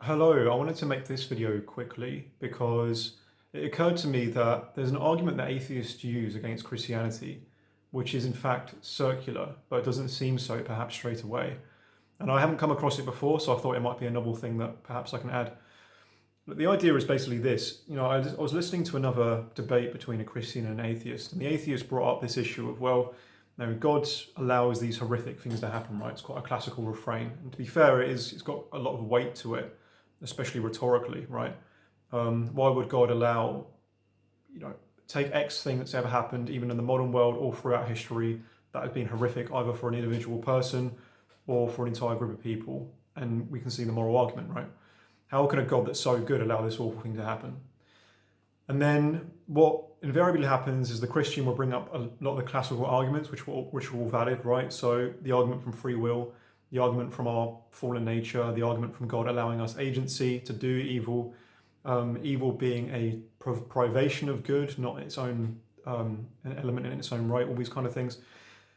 Hello, I wanted to make this video quickly because it occurred to me that there's an argument that atheists use against Christianity, which is in fact circular, but doesn't seem so perhaps straight away. And I haven't come across it before, so I thought it might be a novel thing that perhaps I can add. But the idea is basically this. I was listening to another debate between a Christian and an atheist, and the atheist brought up this issue of, well, no, God allows these horrific things to happen, right? It's quite a classical refrain. And to be fair, it's got a lot of weight to it, especially rhetorically, right? Why would God allow, take X thing that's ever happened, even in the modern world or throughout history, that has been horrific either for an individual person or for an entire group of people? And we can see the moral argument, right? How can a God that's so good allow this awful thing to happen? And then what invariably happens is the Christian will bring up a lot of the classical arguments, which are all valid, right? So the argument from free will, the argument from our fallen nature, the argument from God allowing us agency to do evil, evil being a privation of good, not its own an element in its own right, all these kind of things.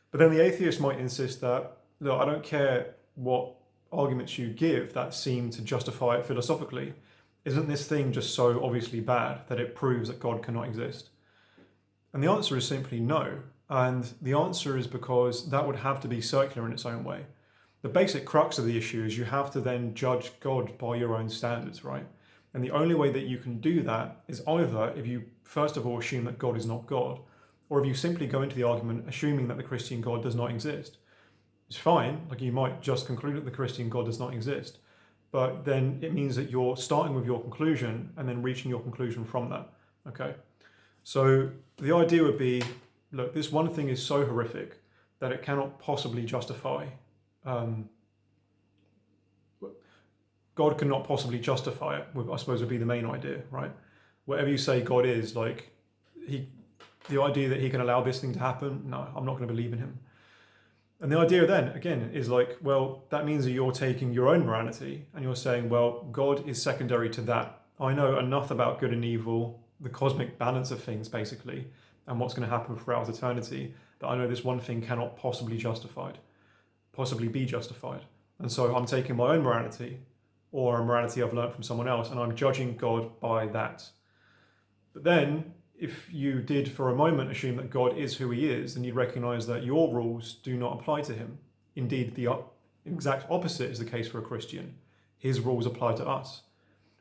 But then the atheist might insist that, look, I don't care what arguments you give that seem to justify it philosophically. Isn't this thing just so obviously bad that it proves that God cannot exist? And the answer is simply no. And the answer is because that would have to be circular in its own way. The basic crux of the issue is you have to then judge God by your own standards, right? And the only way that you can do that is either if you first of all assume that God is not God, or if you simply go into the argument assuming that the Christian God does not exist. It's fine, like you might just conclude that the Christian God does not exist, but then it means that you're starting with your conclusion and then reaching your conclusion from that, okay? So the idea would be, look, this one thing is so horrific that it cannot possibly justify God cannot possibly justify it, I suppose would be the main idea, right? Whatever you say God is, like, the idea that he can allow this thing to happen, no, I'm not going to believe in him. And the idea then, again, is like, well, that means that you're taking your own morality and you're saying, well, God is secondary to that. I know enough about good and evil, the cosmic balance of things, basically, and what's going to happen throughout eternity, that I know this one thing cannot possibly be justified. And so I'm taking my own morality or a morality I've learned from someone else and I'm judging God by that. But then if you did for a moment assume that God is who he is, then you'd recognize that your rules do not apply to him. Indeed, the exact opposite is the case for a Christian. His rules apply to us.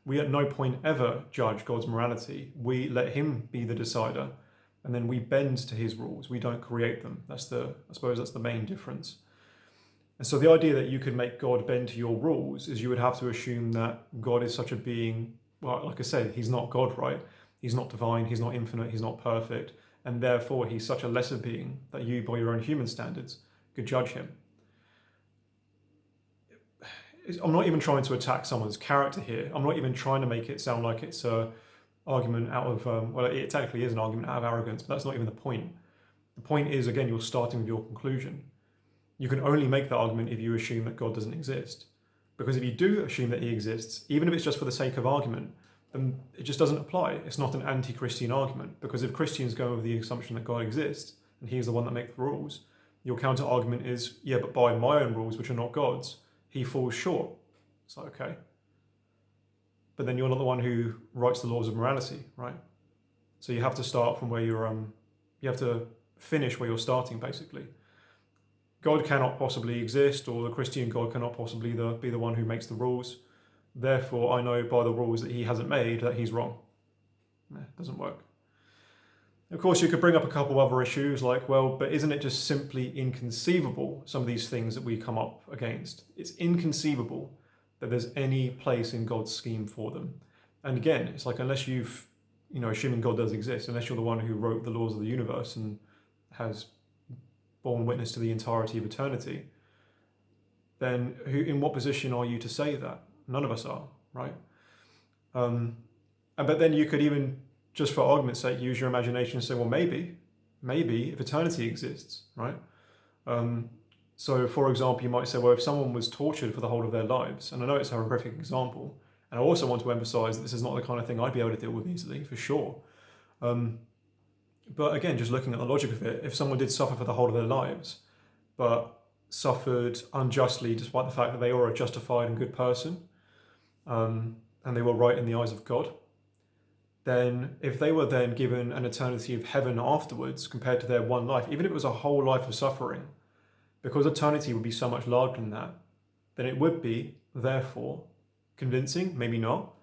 We at no point ever judge God's morality. We let him be the decider and then we bend to his rules. We don't create them. I suppose that's the main difference. And so the idea that you could make God bend to your rules is you would have to assume that God is such a being, well, like I said, he's not God, right? He's not divine, he's not infinite, he's not perfect, and therefore he's such a lesser being that you, by your own human standards, could judge him. I'm not even trying to attack someone's character here. I'm not even trying to make it sound like it's an argument out of, well, it technically is an argument out of arrogance, but that's not even the point. The point is, again, you're starting with your conclusion. You can only make that argument if you assume that God doesn't exist. Because if you do assume that he exists, even if it's just for the sake of argument, then it just doesn't apply. It's not an anti-Christian argument. Because if Christians go with the assumption that God exists, and he's the one that makes the rules, your counter-argument is, yeah, but by my own rules, which are not God's, he falls short. It's like, okay. But then you're not the one who writes the laws of morality, right? So you have to start from where you're, you have to finish where you're starting, basically. God cannot possibly exist, or the Christian God cannot possibly be the one who makes the rules. Therefore, I know by the rules that he hasn't made that he's wrong. It doesn't work. Of course, you could bring up a couple other issues like, well, but isn't it just simply inconceivable, some of these things that we come up against? It's inconceivable that there's any place in God's scheme for them. And again, it's like, unless you've, assuming God does exist, unless you're the one who wrote the laws of the universe and has borne witness to the entirety of eternity, then in what position are you to say that? None of us are, right? But then you could even, just for argument's sake, use your imagination and say, well, maybe if eternity exists, right? So for example, you might say, well, if someone was tortured for the whole of their lives, and I know it's a horrific example, and I also want to emphasize that this is not the kind of thing I'd be able to deal with easily, for sure. But again, just looking at the logic of it, if someone did suffer for the whole of their lives, but suffered unjustly despite the fact that they are a justified and good person, and they were right in the eyes of God, then if they were then given an eternity of heaven afterwards compared to their one life, even if it was a whole life of suffering, because eternity would be so much larger than that, then it would be, therefore, convincing, maybe not,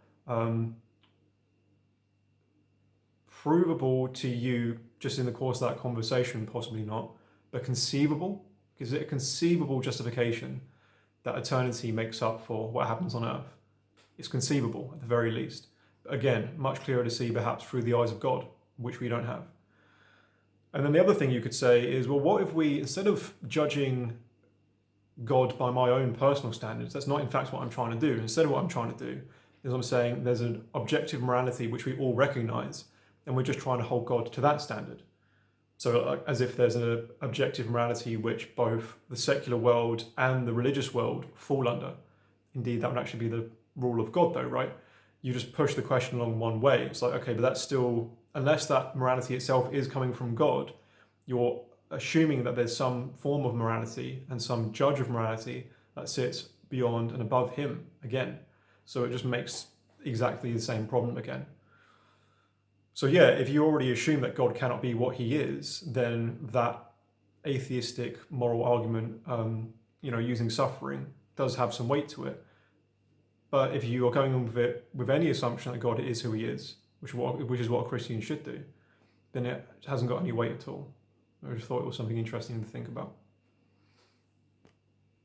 provable to you just in the course of that conversation, possibly not, but conceivable. Is it a conceivable justification that eternity makes up for what happens on earth? It's conceivable, at the very least. Again, much clearer to see perhaps through the eyes of God, which we don't have. And then the other thing you could say is, well, what if we, instead of judging God by my own personal standards, that's not in fact what I'm trying to do. Instead of what I'm trying to do is I'm saying there's an objective morality which we all recognize, and we're just trying to hold God to that standard. So as if there's an objective morality which both the secular world and the religious world fall under. Indeed, that would actually be the rule of God though, right? You just push the question along one way. It's like, okay, but that's still, unless that morality itself is coming from God, you're assuming that there's some form of morality and some judge of morality that sits beyond and above him again. So it just makes exactly the same problem again. So yeah, if you already assume that God cannot be what he is, then that atheistic moral argument, using suffering does have some weight to it. But if you are going on with it with any assumption that God is who he is, which is what a Christian should do, then it hasn't got any weight at all. I just thought it was something interesting to think about.